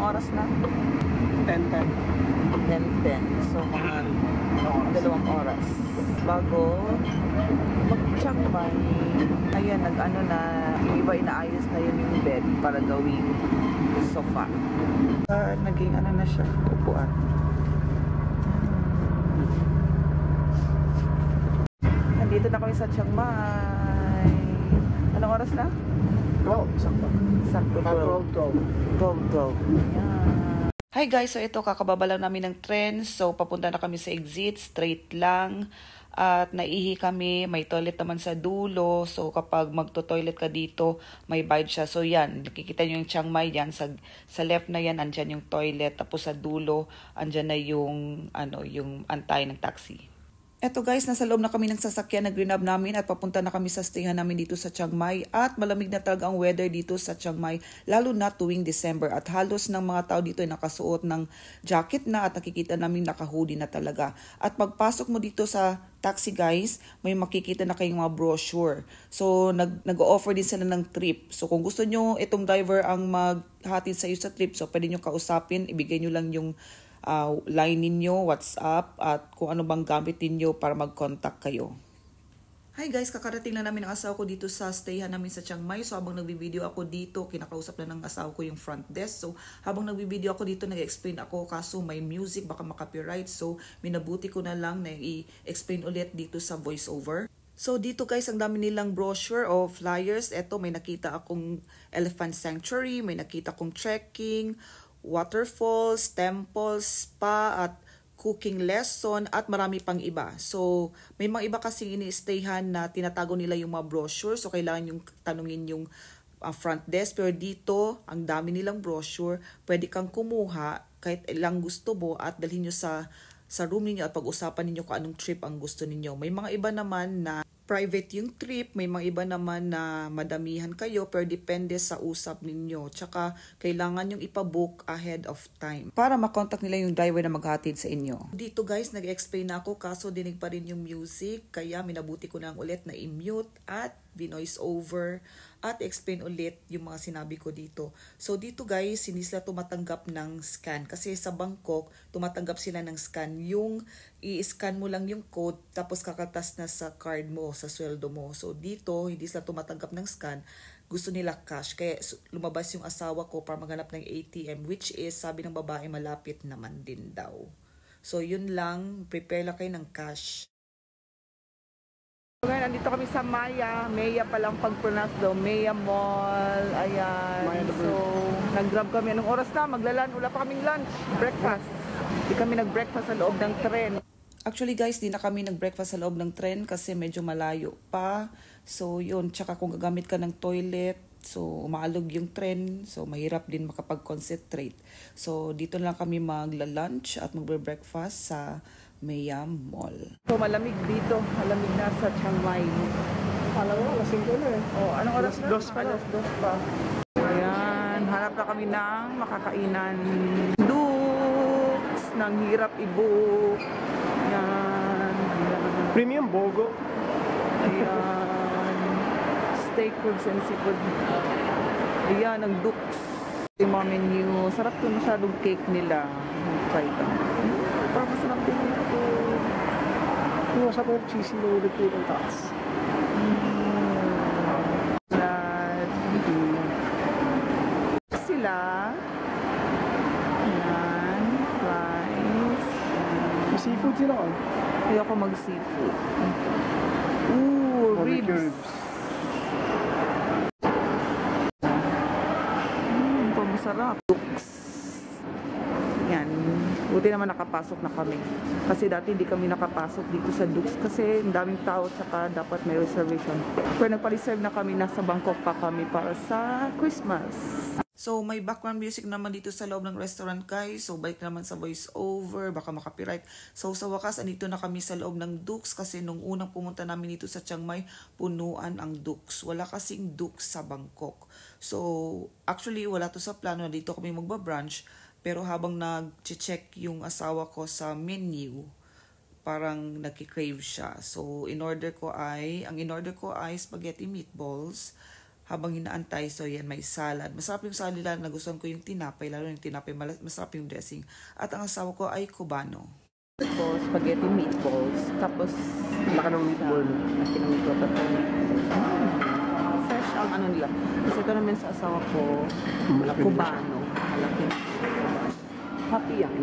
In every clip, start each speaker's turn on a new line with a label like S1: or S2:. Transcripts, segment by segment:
S1: oras na?
S2: 10:10.
S1: 10:10. So, mga 2 oras. Bago mag-Chiang Mai, ayan, nag-ano na, yung iba inaayos na yun yung bed para gawing sofa. Naging ano na siya, upuan. Nandito na kami sa Chiang Mai. Anong oras na?
S2: 12, sakto.
S1: Sakto
S2: 12.
S1: Ayan. Hi guys, so ito kakababa lang namin ng tren. So papunta na kami sa exit, straight lang. At naihi kami, may toilet naman sa dulo. So kapag magto-toilet ka dito, may bayad siya. So yan, nakikita nyo yung Chiang Mai yan. Sa left na yan, andyan yung toilet. Tapos sa dulo, andyan na yung, yung antay ng taxi. Eto guys, nasa loob na kami ng sasakyan na grab namin at papunta na kami sa stayhan namin dito sa Chiang Mai. At malamig na talaga ang weather dito sa Chiang Mai, lalo na tuwing December. At halos ng mga tao dito ay nakasuot ng jacket na at nakikita namin naka-hoodie na talaga. At pagpasok mo dito sa taxi guys, may makikita na kayong mga brochure. So nag-offer din sila ng trip. So kung gusto nyo itong driver ang maghatid sa iyo sa trip, so pwede nyo kausapin, ibigay nyo lang yung line ninyo, WhatsApp, at kung ano bang gamit ninyo para mag-contact kayo. Hi guys, kakarating na namin ang asawa ko dito sa stayhan namin sa Chiang Mai. So habang nagbi-video ako dito, kinakausap na ng asawa ko yung front desk. So habang nagbi-video ako dito, nag-explain ako kaso may music, baka makapiright. So minabuti ko na lang na i-explain ulit dito sa voiceover. So dito guys, ang dami nilang brochure o flyers. Eto, may nakita akong elephant sanctuary, may nakita akong trekking, waterfalls, temples, spa, at cooking lesson, at marami pang iba. So, may mga iba kasing ini-stayhan na tinatago nila yung mga brochure. So, kailangan yung tanungin yung front desk. Pero dito, ang dami nilang brochure. Pwede kang kumuha kahit ilang gusto mo at dalhin nyo sa room ninyo at pag-usapan ninyo kung anong trip ang gusto ninyo. May mga iba naman na private yung trip, may mga iba naman na madamihan kayo, pero depende sa usap ninyo. Tsaka, kailangan yung ipabook ahead of time para makontak nila yung driver na maghatid sa inyo. Dito guys, nag-explain na ako kaso dinig pa rin yung music, kaya minabuti ko na ulit na i-mute at binoise over at explain ulit yung mga sinabi ko dito. So dito guys, hindi sila tumatanggap ng scan kasi sa Bangkok, tumatanggap sila ng scan. Yung i-scan mo lang yung code tapos kakatas na sa card mo, sa sweldo mo. So dito, hindi sila tumatanggap ng scan. Gusto nila cash. Kaya lumabas yung asawa ko para maghanap ng ATM, which is, sabi ng babae, malapit naman din daw. So yun lang, prepare lang kayo ng cash. Ngayon, andito kami sa Maya. Maya palang pag-pronounce daw. Maya Mall. Ayan. So, nag-grab kami. Anong oras na? Maglalan. Wala pa kaming lunch. Breakfast. Hindi kami nag-breakfast sa loob ng tren. Actually guys, di na kami nag-breakfast sa loob ng tren kasi medyo malayo pa. So, yun. Tsaka kung gagamit ka ng toilet, so umaalog yung tren. So, mahirap din makapag-concentrate. So, dito lang kami magla-lunch at magbe-breakfast sa Maya Mall. So malamig dito, malamig na sa Chiang Mai.
S2: Alam mo, lasing ko na eh.
S1: Oh, anong oras na?
S2: Dos pa.
S1: Ayan, hanap na kami ng makakainan. Dukes, nang hirap i-book. Ayan.
S2: Premium Bogo.
S1: Ayan. Steak, ribs, and seafood. Ayan, ang Dukes. Yung mga menu, sarap to, masyadong cake nila. Try ka. Parang masarap din ito.
S2: Yung sa mga cheesy na ulit po ng taas.
S1: Sila. Ayan. Fries.
S2: May seafood sila ko.
S1: Ayoko mag-seafood. Ooh, ribs. Masarap. Yan. Buti naman nakapasok na kami. Kasi dati hindi kami nakapasok dito sa Dukes kasi ang daming tao tsaka dapat may reservation. Pero nagpa-reserve na kami, nasa Bangkok pa kami para sa Christmas. So may background music naman dito sa loob ng restaurant guys. So balik naman sa voice over, baka makapiright. So sa wakas, andito na kami sa loob ng Dukes kasi nung unang pumunta namin dito sa Chiang Mai, punuan ang Dukes. Wala kasing Dukes sa Bangkok. So actually wala to sa plano na dito kami magba-brunch. Pero habang nag-check yung asawa ko sa menu, parang nagki-crave siya. So, ang in-order ko ay spaghetti meatballs. habang inaantay. So yan, may salad. Masarap yung salad, lalo nagustuhan ko yung tinapay, lalo yung tinapay, masarap yung dressing. At ang asawa ko ay cubano.
S3: Tapos, spaghetti meatballs. Tapos,
S2: Laka ng meatball.
S3: laki ng meatball. Fresh ang ano nila. Kasi ito naman sa asawa ko,
S2: Malaki
S3: cubano. Malaki. Happy yan.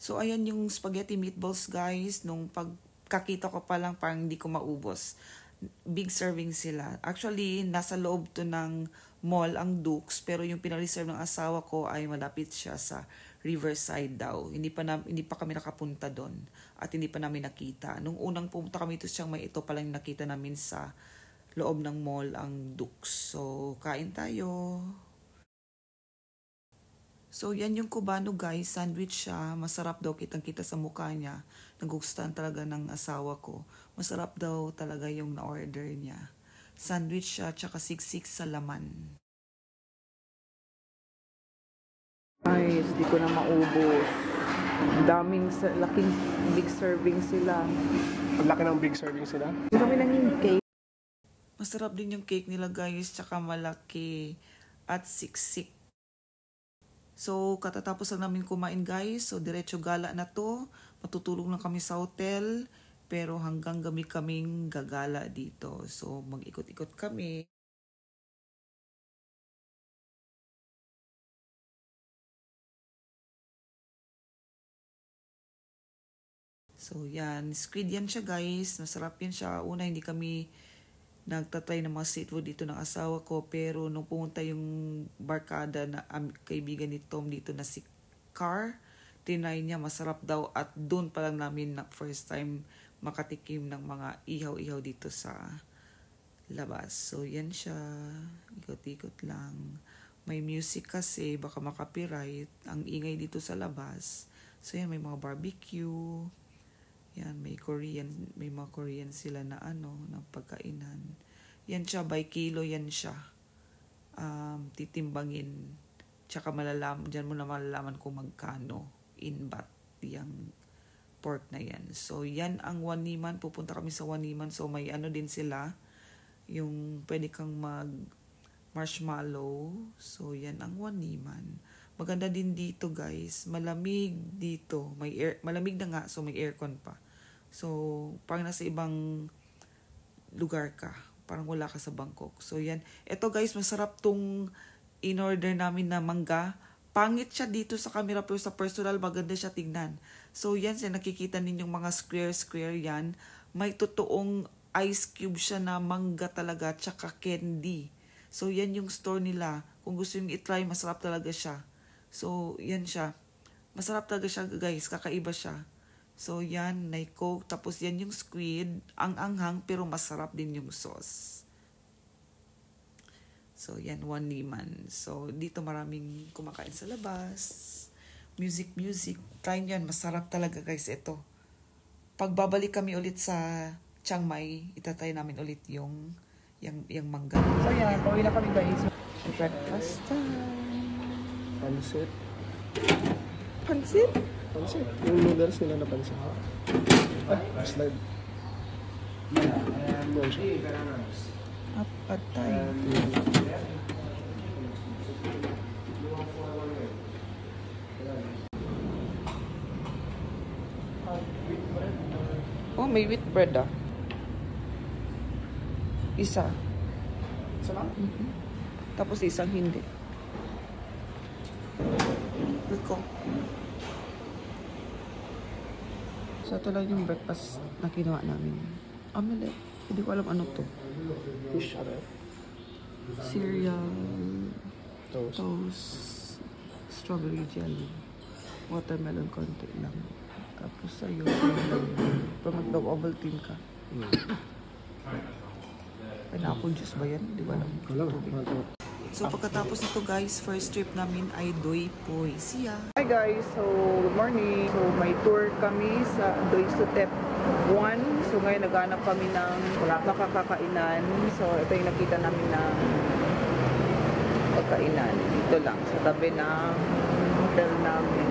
S1: So ayan yung spaghetti meatballs guys. Nung pagkakita ko pa lang parang hindi ko maubos. Big serving sila. Actually, nasa loob to ng mall ang Dukes, pero yung pinareserve ng asawa ko ay malapit siya sa Riverside daw. Hindi pa kami nakapunta doon at hindi pa namin nakita. Nung unang pumunta kami ito Chiang Mai, ito pa lang nakita namin sa loob ng mall ang Dukes. So, kain tayo. So, yan yung cubano guys. Sandwich siya. Masarap daw. Kitang-kita sa mukha niya. Nagugustuhan talaga ng asawa ko. Masarap daw talaga yung na-order niya. Sandwich siya, tsaka siksik sa laman.
S3: Guys, di ko na maubos. Daming, laking big serving sila.
S2: Ang laki ng big serving sila.
S3: Ang dami ng yung cake.
S1: Masarap din yung cake nila guys. Tsaka malaki. At siksik. So, katatapos lang namin kumain guys. So, diretso gala na to. Matutulog na kami sa hotel. Pero hanggang gabi kaming gagala dito. So, mag-ikot-ikot kami. So, yan. Squid yan siya guys. Masarap yan siya. Una, hindi kami nagtatry ng mga street food dito ng asawa ko, pero nung pumunta yung barkada na kaibigan ni Tom dito na si Car, tinry niya, masarap daw, at doon pa lang namin na first time makatikim ng mga ihaw-ihaw dito sa labas. So yan siya, ikot-ikot lang. May music kasi, baka makapiright, ang ingay dito sa labas. So yan, may mga barbecue. Yan, may mga Korean sila na ng pagkainan. Yan siya, by kilo yan siya. Titimbangin. Tsaka dyan mo na malalaman kung magkano in baht yung pork na yan. So, yan ang Waniman. Pupunta kami sa Waniman. So, may din sila. Yung pwede kang marshmallow. So, yan ang Waniman. Maganda din dito guys. Malamig dito. Malamig na nga. So, may aircon pa. So, parang nasa ibang lugar ka. Parang wala ka sa Bangkok. So, yan. Ito guys, masarap tong in-order namin na mangga. Pangit siya dito sa camera pero sa personal maganda siya tignan. So, yan siya. Nakikita ninyong mga square-square yan. May totoong ice cube siya na mangga talaga. Tsaka candy. So, yan yung store nila. Kung gusto yung itry, masarap talaga siya. So, yan siya. Masarap talaga siya guys. Kakaiba siya. So, yan, may coke. Tapos, yan yung squid. Ang anghang, pero masarap din yung sauce. So, yan, Waniman. So, dito maraming kumakain sa labas. Music. Try nyo yan. Masarap talaga, guys, ito. Pagbabalik kami ulit sa Chiang Mai, itatry namin ulit yung mangga.
S3: So, yan. Pauwi na kami guys. Breakfast time.
S2: Pansit.
S3: Pansit?
S2: Pansit. Yung noodles nila na pansit. Slide. Yan siya.
S3: Apatay.
S1: Oh, may wheat bread ah. Isa.
S2: Isa lang?
S1: Tapos isang hindi. Ito. So, ito lang yung breakfast na kinuha namin. Omelette. Hindi ko alam ano to.
S2: Fish, ano?
S1: Cereal.
S2: Toast.
S1: Toast. Strawberry jelly. Watermelon konti lang. Tapos sa'yo. Pag mag-Ovaltine ka. Pineapple juice ba yan? Di ba alam?
S2: Alam.
S1: So, pagkatapos nito guys, first trip namin ay Doi Poi. See ya!
S3: Hi guys, so good morning. So may tour kami sa Doi Suthep 1. So ngayon naghanap kami ng makakakainan. So ito yung nakita namin na pagkainan. Dito lang, sa tabi ng hotel namin.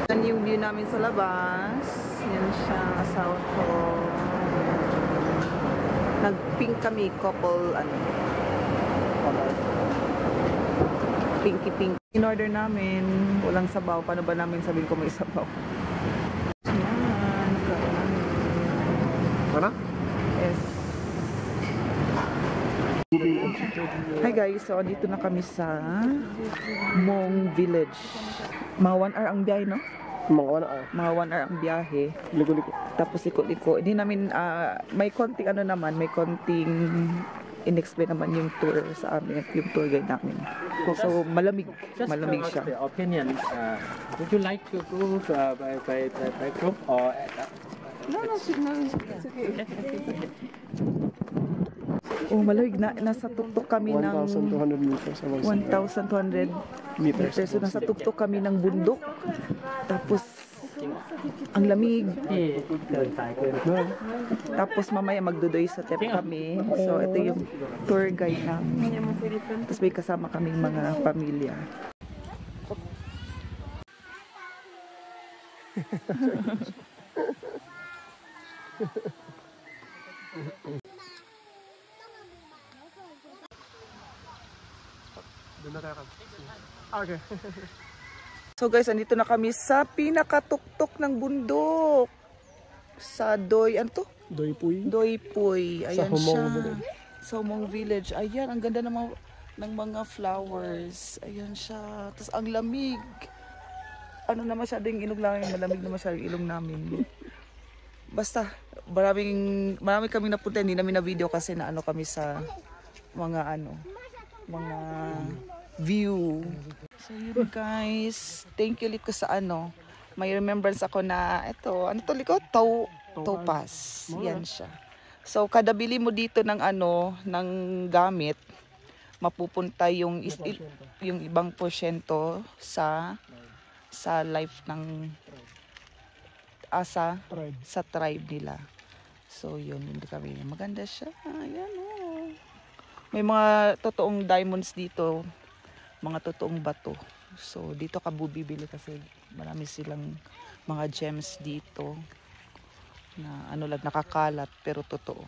S3: Yan yung view namin sa labas. Yan siya, asawa ko. Pink kami, couple, pinky pink. In order namin, walang sabaw. Paano ba namin sabihin ko may sabaw? Yan,
S2: Ano?
S3: yes. Hi guys, so dito na kami sa Hmong Village. Mga 1 hour ang biyahe, no?
S2: Mga 1 hour.
S3: Mga 1 hour ang biyahe.
S2: Liko-liko.
S3: Tapos liko-liko. Hindi namin, may konting may konting in-explain naman yung tour sa amin, yung tour guide namin. So, malamig. Malamig siya.
S4: The opinion, would you like to go by group or?
S3: No, it's okay. Oh, malamig na. Nasa tuktok kami ng
S2: 1,200 meters.
S3: 1,200 meters. So, nasa tuktok kami ng bundok. Tapos, ang lamig. Tapos, mamaya magdudoy sa tep kami. So, ito yung tour guide namin. Tapos, may kasama kaming mga pamilya.
S2: Doon na tayo. Okay.
S3: So guys, andito na kami sa pinakatuktok ng bundok. Sa Doy, ano to?
S2: Doi Puy.
S3: Doi Puy. Ayan
S2: Sa Hmong
S3: siya.
S2: Village.
S3: Sa Hmong Village. Ayan, ang ganda ng mga flowers. Ayan siya. Tapos ang lamig. Ano na masyadong ilong namin. Malamig na masyadong ilong namin. Basta, marami kami napunta. Hindi namin na video kasi na ano kami sa mga mga view. So yun guys, thank you ulit ko sa may remembrance ako na ito, ano to likod? Topaz. Yan siya. So kada bili mo dito ng ng gamit, mapupunta yung ibang porsyento sa life ng sa tribe nila. So yun, hindi kami. Maganda siya. Ayan oh. May mga totoong diamonds dito, mga totoong bato. So dito ka bubibili kasi marami silang mga gems dito na lang nakakalat pero totoo.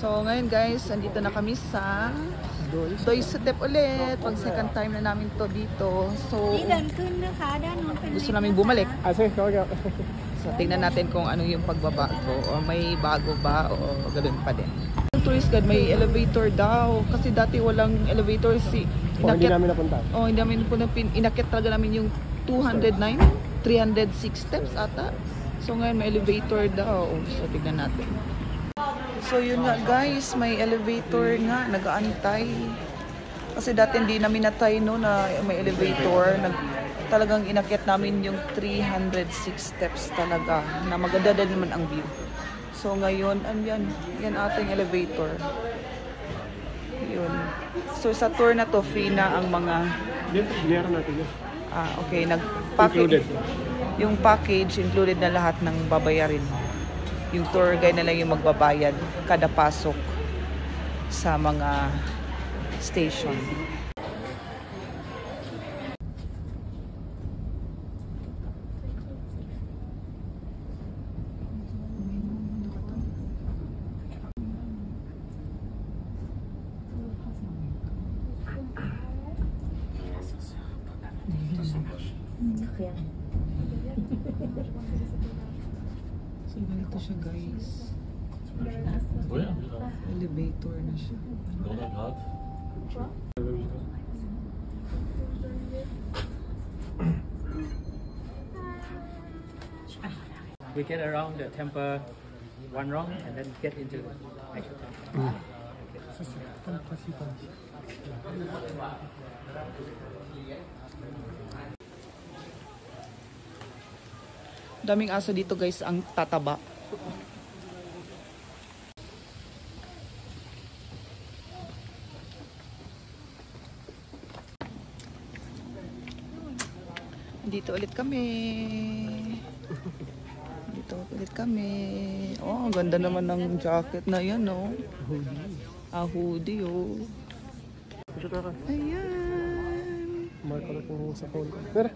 S3: So ngayon guys, andito na kami sa Doi Sutep ulit. Pag second time na namin to dito. So gusto namin bumalik. So tingnan natin kung ano yung pagbabago o may bago ba o ganoon pa din. Yung tourist guide may elevator daw kasi dati walang elevator
S2: Hindi namin napunta.
S3: Oh, hindi namin napunta. Inakyat talaga namin yung 209, 306 steps ata. So ngayon may elevator daw. So tignan natin. So yun nga guys, may elevator nga, nag-aantay. Kasi dati hindi namin natry no na may elevator. Talagang inakyat namin yung 306 steps talaga. Na maganda din naman ang view. So ngayon, yan ating elevator. Yun. So sa tour na to, free na ang mga... okay.
S2: Included.
S3: Yung package, included na lahat ng babayarin. Yung tour guide na lang yung magbabayad kada pasok sa mga station. So, ganito siya guys. Elevator na siya.
S4: We get around the temple one round and then get into the actual temple.
S3: Daming aso dito guys, ang tataba. Dito ulit kami. Oh, ang ganda naman ng jacket na yan, no? Hoodie, oh. Ayan.
S2: Mark ko na kung sa phone ko. Tara.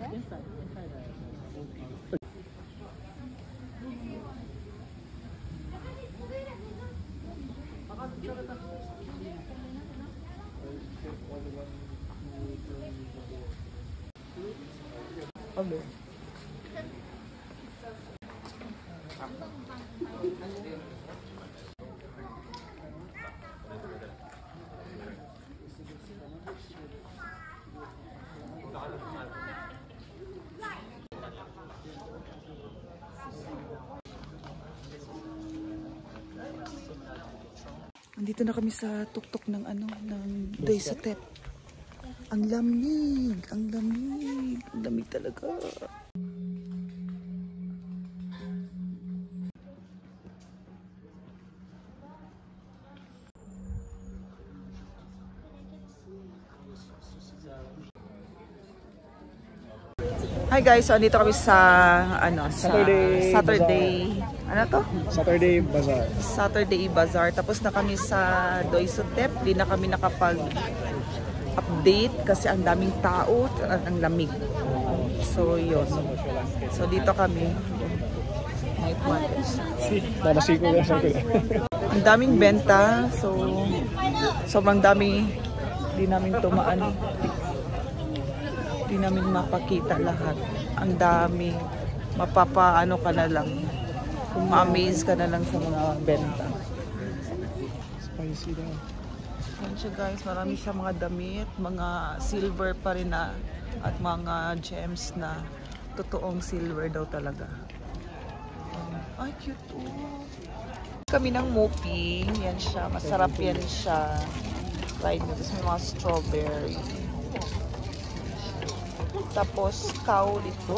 S2: Okay.
S3: Andito na kami sa tuktok ng Doi Suthep. Ang lamig talaga. Hi guys, so andito kami sa Saturday. Ano to?
S2: Saturday Bazaar.
S3: Saturday Bazaar. Tapos na kami sa Doi Suthep. Di na kami nakapag-update kasi ang daming tao at ang lamig. So yun. So dito kami. Night market.
S2: Nalasiko na siya.
S3: Ang daming benta. So sobrang dami. Di namin tumaan. Di namin mapakita lahat. Ang dami. Mapapaano ka na lang. Ma-amaze ka na lang sa mga benta.
S2: Spicy daw.
S3: Yan siya guys, marami siya mga damit, mga silver pa rin na, at mga gems na totoong silver daw talaga. Ay, cute oh. Kami ng Mopi, yan siya, masarap yan siya. Try nyo, tapos may mga strawberry. Tapos, cow dito.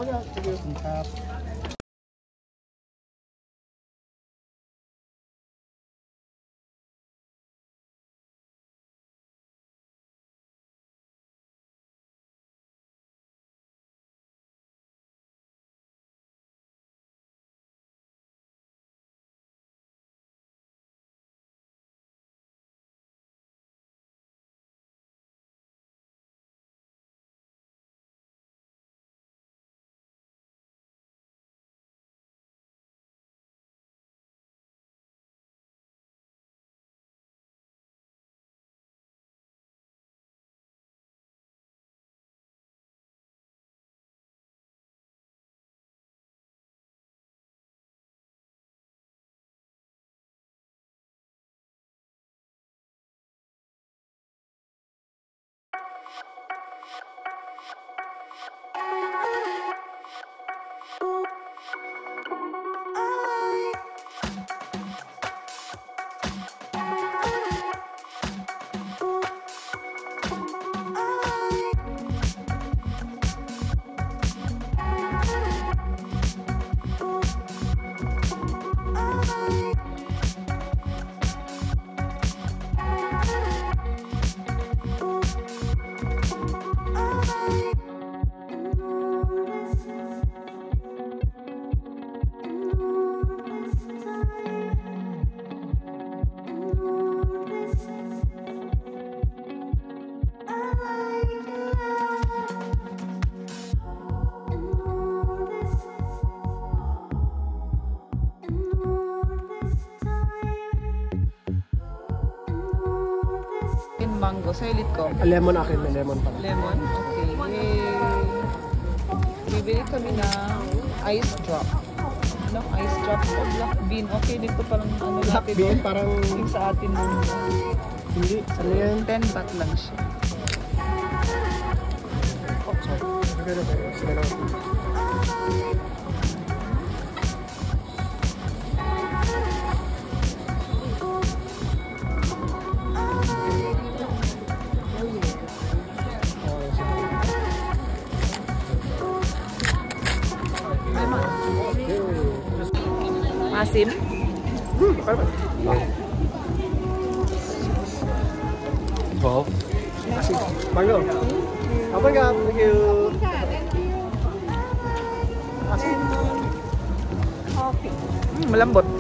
S3: Mango, sa ulit ko.
S2: Lemon akin, may lemon pala.
S3: Lemon? Okay. Yay! Bibili kami ng ice drop. Ano? Ice drop o black bean. Okay, dito parang ano
S2: Black bean, parang...
S3: yung sa atin mo.
S2: Hindi, ano yan?
S3: 10 baht lang siya.
S2: Oh, sorry. Sila lang.
S4: Wow.
S2: Mango. Apa ka? Thank you.
S3: Malambot.